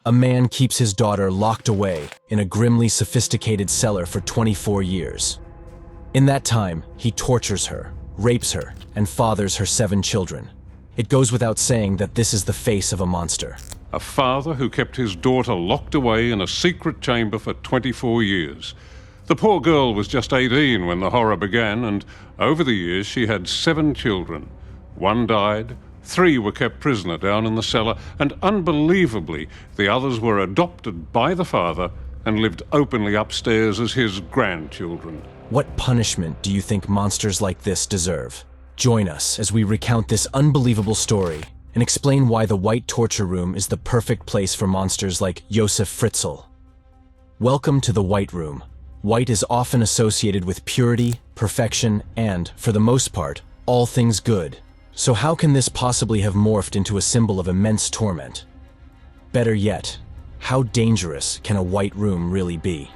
A man keeps his daughter locked away in a grimly sophisticated cellar for 24 years. In that time, he tortures her, rapes her, and fathers her 7 children. It goes without saying that this is the face of a monster. A father who kept his daughter locked away in a secret chamber for 24 years. The poor girl was just 18 when the horror began, and over the years she had 7 children. 1 died, 3 were kept prisoner down in the cellar, and unbelievably, the others were adopted by the father and lived openly upstairs as his grandchildren. What punishment do you think monsters like this deserve? Join us as we recount this unbelievable story and explain why the White Torture Room is the perfect place for monsters like Josef Fritzl. Welcome to the White Room. White is often associated with purity, perfection, and, for the most part, all things good. So how can this possibly have morphed into a symbol of immense torment? Better yet, how dangerous can a white room really be?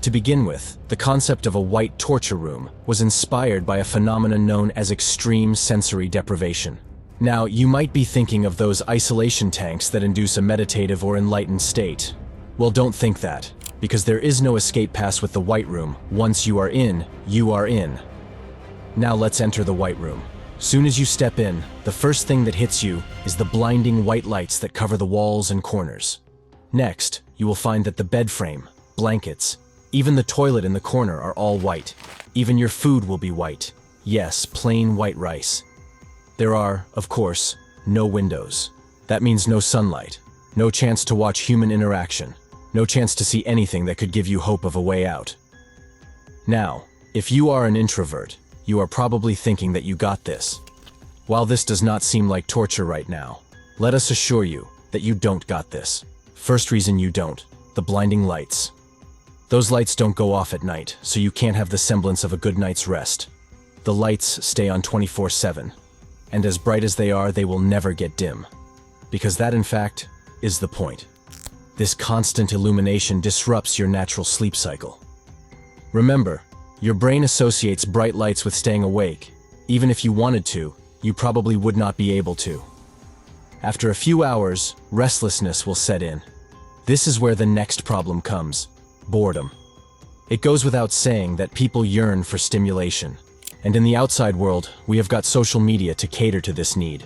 To begin with, the concept of a white torture room was inspired by a phenomenon known as extreme sensory deprivation. Now, you might be thinking of those isolation tanks that induce a meditative or enlightened state. Well, don't think that, because there is no escape pass with the White Room. Once you are in, you are in. Now let's enter the White Room. Soon as you step in, the first thing that hits you is the blinding white lights that cover the walls and corners. Next, you will find that the bed frame, blankets, even the toilet in the corner are all white. Even your food will be white. Yes, plain white rice. There are, of course, no windows. That means no sunlight, no chance to watch human interaction, no chance to see anything that could give you hope of a way out. Now, if you are an introvert, you are probably thinking that you got this. While this does not seem like torture right now, let us assure you that you don't got this. First reason you don't, the blinding lights. Those lights don't go off at night, so you can't have the semblance of a good night's rest. The lights stay on 24/7, and as bright as they are, they will never get dim. Because that, in fact, is the point. This constant illumination disrupts your natural sleep cycle. Remember, your brain associates bright lights with staying awake. Even if you wanted to, you probably would not be able to. After a few hours, restlessness will set in. This is where the next problem comes: boredom. It goes without saying that people yearn for stimulation. And in the outside world, we have got social media to cater to this need.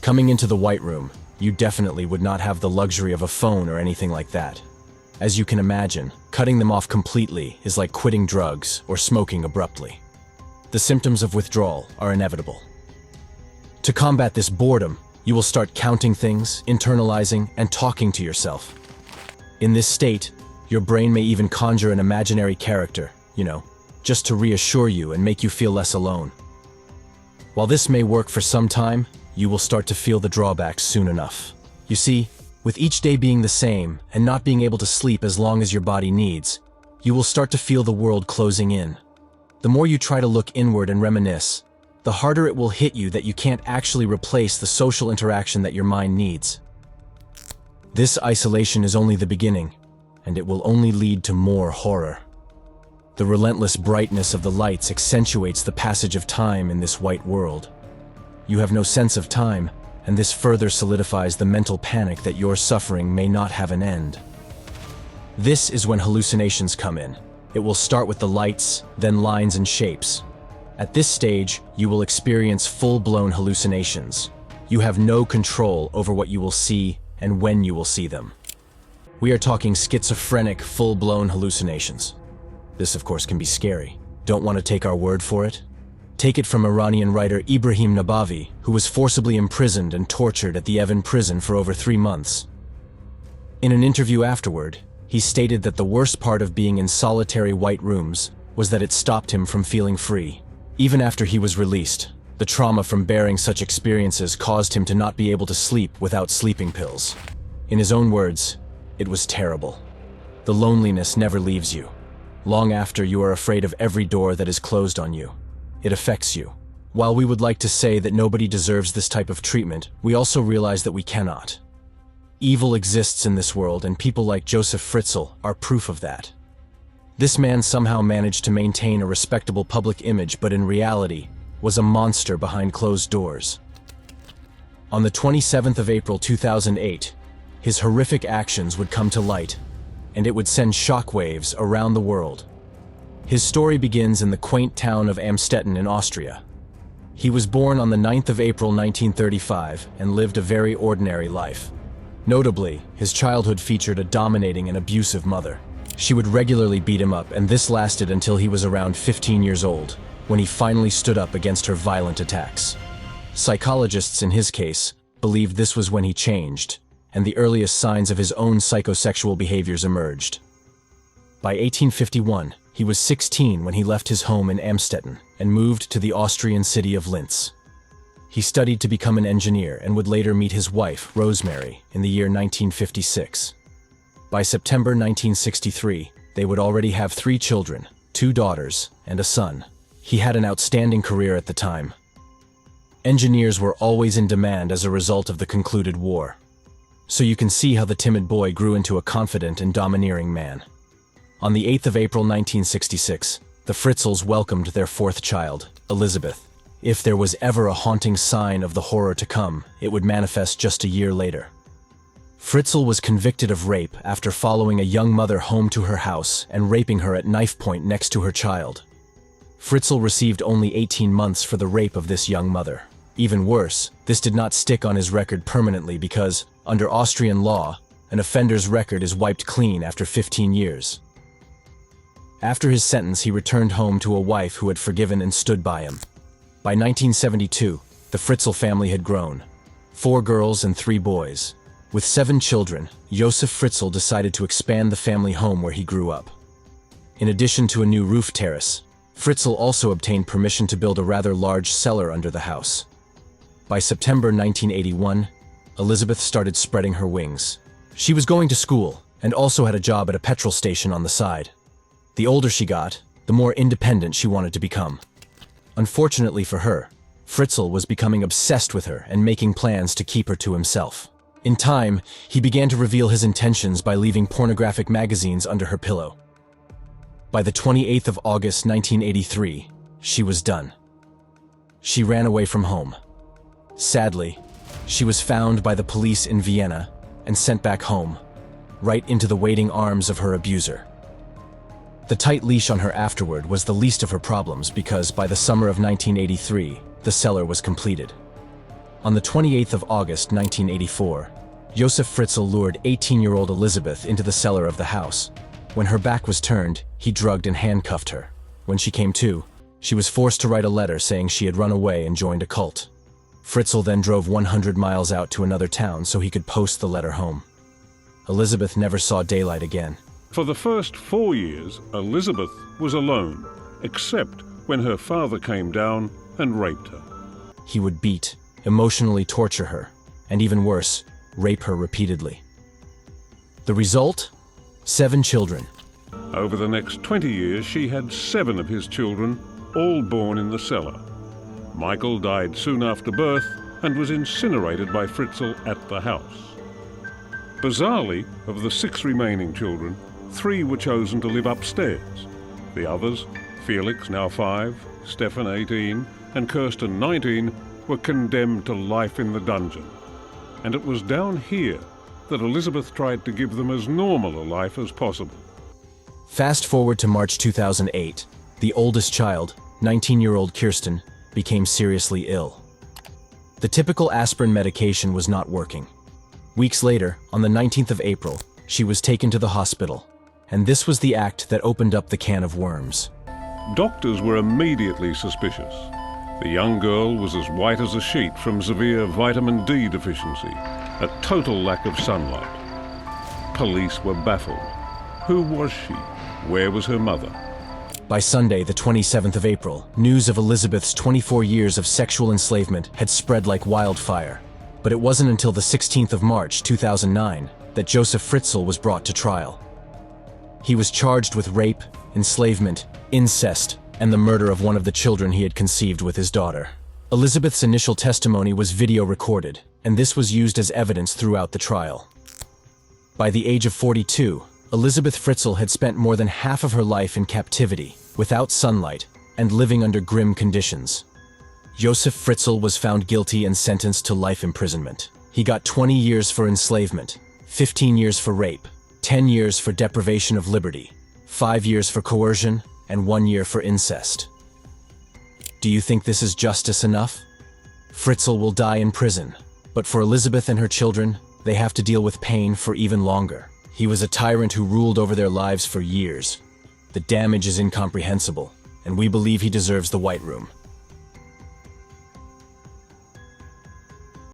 Coming into the White Room, you definitely would not have the luxury of a phone or anything like that. As you can imagine, cutting them off completely is like quitting drugs or smoking abruptly. The symptoms of withdrawal are inevitable. To combat this boredom, you will start counting things, internalizing, and talking to yourself. In this state, your brain may even conjure an imaginary character, just to reassure you and make you feel less alone. While this may work for some time, you will start to feel the drawbacks soon enough. You see, with each day being the same and not being able to sleep as long as your body needs, you will start to feel the world closing in. The more you try to look inward and reminisce, the harder it will hit you that you can't actually replace the social interaction that your mind needs. This isolation is only the beginning, and it will only lead to more horror. The relentless brightness of the lights accentuates the passage of time in this white world. You have no sense of time, and this further solidifies the mental panic that your suffering may not have an end. This is when hallucinations come in. It will start with the lights, then lines and shapes. At this stage, you will experience full-blown hallucinations. You have no control over what you will see and when you will see them. We are talking schizophrenic, full-blown hallucinations. This, of course, can be scary. Don't want to take our word for it? Take it from Iranian writer Ibrahim Nabavi, who was forcibly imprisoned and tortured at the Evin prison for over 3 months. In an interview afterward, he stated that the worst part of being in solitary white rooms was that it stopped him from feeling free. Even after he was released, the trauma from bearing such experiences caused him to not be able to sleep without sleeping pills. In his own words, it was terrible. The loneliness never leaves you. Long after, you are afraid of every door that is closed on you. It affects you. While we would like to say that nobody deserves this type of treatment, we also realize that we cannot. Evil exists in this world, and people like Josef Fritzl are proof of that. This man somehow managed to maintain a respectable public image, but in reality, was a monster behind closed doors. On the 27th of April 2008, his horrific actions would come to light, and it would send shockwaves around the world. His story begins in the quaint town of Amstetten in Austria. He was born on the 9th of April 1935 and lived a very ordinary life. Notably, his childhood featured a dominating and abusive mother. She would regularly beat him up, and this lasted until he was around 15 years old, when he finally stood up against her violent attacks. Psychologists in his case believed this was when he changed, and the earliest signs of his own psychosexual behaviors emerged. By 1851, he was 16 when he left his home in Amstetten and moved to the Austrian city of Linz. He studied to become an engineer and would later meet his wife, Rosemary, in the year 1956. By September 1963, they would already have 3 children, 2 daughters, and a son. He had an outstanding career at the time. Engineers were always in demand as a result of the concluded war. So you can see how the timid boy grew into a confident and domineering man. On the 8th of April 1966, the Fritzls welcomed their 4th child, Elizabeth. If there was ever a haunting sign of the horror to come, it would manifest just a year later. Fritzl was convicted of rape after following a young mother home to her house and raping her at knife point next to her child. Fritzl received only 18 months for the rape of this young mother. Even worse, this did not stick on his record permanently because, under Austrian law, an offender's record is wiped clean after 15 years. After his sentence, he returned home to a wife who had forgiven and stood by him. By 1972, the Fritzl family had grown. 4 girls and 3 boys. With 7 children, Josef Fritzl decided to expand the family home where he grew up. In addition to a new roof terrace, Fritzl also obtained permission to build a rather large cellar under the house. By September 1981, Elizabeth started spreading her wings. She was going to school and also had a job at a petrol station on the side. The older she got, the more independent she wanted to become. Unfortunately for her, Fritzl was becoming obsessed with her and making plans to keep her to himself. In time, he began to reveal his intentions by leaving pornographic magazines under her pillow. By the 28th of August 1983, she was done. She ran away from home. Sadly, she was found by the police in Vienna and sent back home, right into the waiting arms of her abuser. The tight leash on her afterward was the least of her problems because by the summer of 1983, the cellar was completed. On the 28th of August 1984, Josef Fritzl lured 18-year-old Elizabeth into the cellar of the house. When her back was turned, he drugged and handcuffed her. When she came to, she was forced to write a letter saying she had run away and joined a cult. Fritzl then drove 100 miles out to another town so he could post the letter home. Elizabeth never saw daylight again. For the first 4 years, Elizabeth was alone, except when her father came down and raped her. He would beat, emotionally torture her, and even worse, rape her repeatedly. The result? 7 children. Over the next 20 years, she had 7 of his children, all born in the cellar. Michael died soon after birth and was incinerated by Fritzl at the house. Bizarrely, of the 6 remaining children, 3 were chosen to live upstairs. The others, Felix, now 5, Stefan, 18, and Kirsten, 19, were condemned to life in the dungeon. And it was down here that Elizabeth tried to give them as normal a life as possible. Fast forward to March 2008, the oldest child, 19-year-old Kirsten, became seriously ill. The typical aspirin medication was not working. Weeks later, on the 19th of April, she was taken to the hospital. And this was the act that opened up the can of worms. Doctors were immediately suspicious. The young girl was as white as a sheet from severe vitamin D deficiency, a total lack of sunlight. Police were baffled. Who was she? Where was her mother? By Sunday, the 27th of April, news of Elizabeth's 24 years of sexual enslavement had spread like wildfire. But it wasn't until the 16th of March 2009 that Josef Fritzl was brought to trial. He was charged with rape, enslavement, incest, and the murder of one of the children he had conceived with his daughter. Elizabeth's initial testimony was video recorded, and this was used as evidence throughout the trial. By the age of 42, Elizabeth Fritzl had spent more than half of her life in captivity, without sunlight, and living under grim conditions. Josef Fritzl was found guilty and sentenced to life imprisonment. He got 20 years for enslavement, 15 years for rape, 10 years for deprivation of liberty, 5 years for coercion, and 1 year for incest. Do you think this is justice enough? Fritzl will die in prison, but for Elizabeth and her children, they have to deal with pain for even longer. He was a tyrant who ruled over their lives for years. The damage is incomprehensible, and we believe he deserves the White Room.